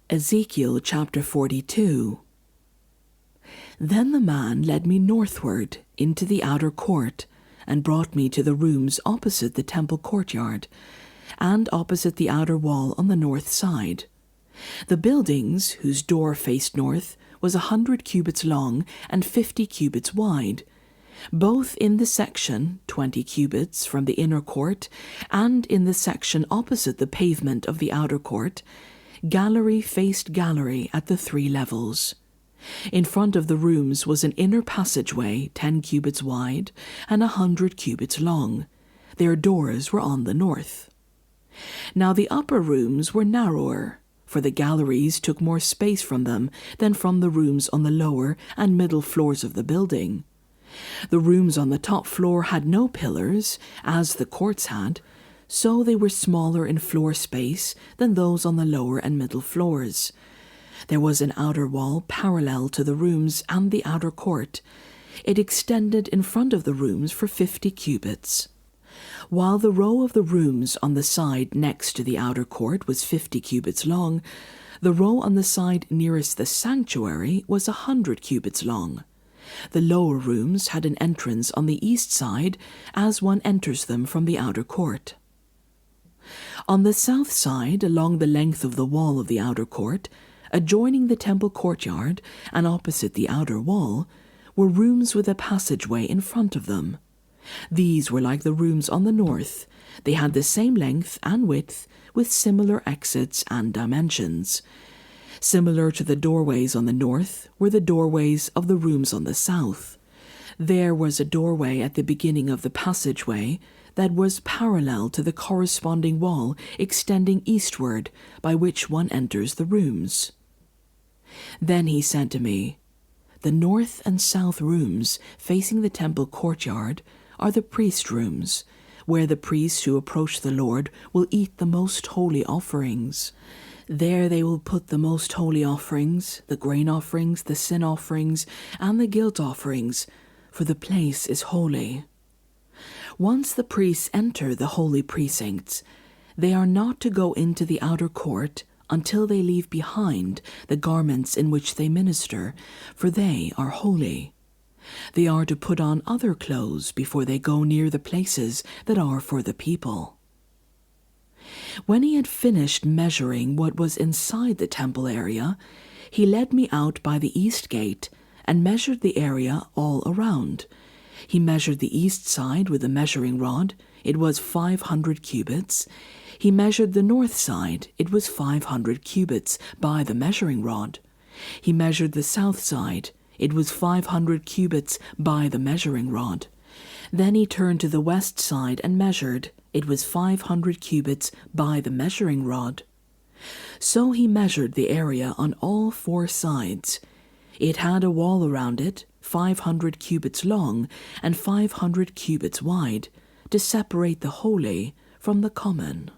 Ezekiel chapter 42. Then the man led me northward into the outer court, and brought me to the rooms opposite the temple courtyard, and opposite the outer wall on the north side. The buildings, whose door faced north, was 100 cubits long and 50 cubits wide, both in the section 20 cubits from the inner court, and in the section opposite the pavement of the outer court. Gallery faced gallery at the 3 levels. In front of the rooms was an inner passageway 10 cubits wide and 100 cubits long. Their doors were on the north. Now the upper rooms were narrower, for the galleries took more space from them than from the rooms on the lower and middle floors of the building. The rooms on the top floor had no pillars, as the courts had, so they were smaller in floor space than those on the lower and middle floors. There was an outer wall parallel to the rooms and the outer court. It extended in front of the rooms for 50 cubits. While the row of the rooms on the side next to the outer court was 50 cubits long, the row on the side nearest the sanctuary was 100 cubits long. The lower rooms had an entrance on the east side, as one enters them from the outer court. On the south side, along the length of the wall of the outer court, adjoining the temple courtyard and opposite the outer wall, were rooms with a passageway in front of them. These were like the rooms on the north. They had the same length and width, with similar exits and dimensions. Similar to the doorways on the north were the doorways of the rooms on the south. There was a doorway at the beginning of the passageway that was parallel to the corresponding wall extending eastward, by which one enters the rooms. Then he said to me, "The north and south rooms facing the temple courtyard are the priest rooms, where the priests who approach the Lord will eat the most holy offerings. There they will put the most holy offerings, the grain offerings, the sin offerings, and the guilt offerings, for the place is holy. Once the priests enter the holy precincts, they are not to go into the outer court until they leave behind the garments in which they minister, for they are holy. They are to put on other clothes before they go near the places that are for the people." When he had finished measuring what was inside the temple area, he led me out by the east gate and measured the area all around. He measured the east side with a measuring rod. It was 500 cubits. He measured the north side. It was 500 cubits by the measuring rod. He measured the south side. It was 500 cubits by the measuring rod. Then he turned to the west side and measured. It was 500 cubits by the measuring rod. So he measured the area on all 4 sides. It had a wall around it, 500 cubits long and 500 cubits wide, to separate the holy from the common.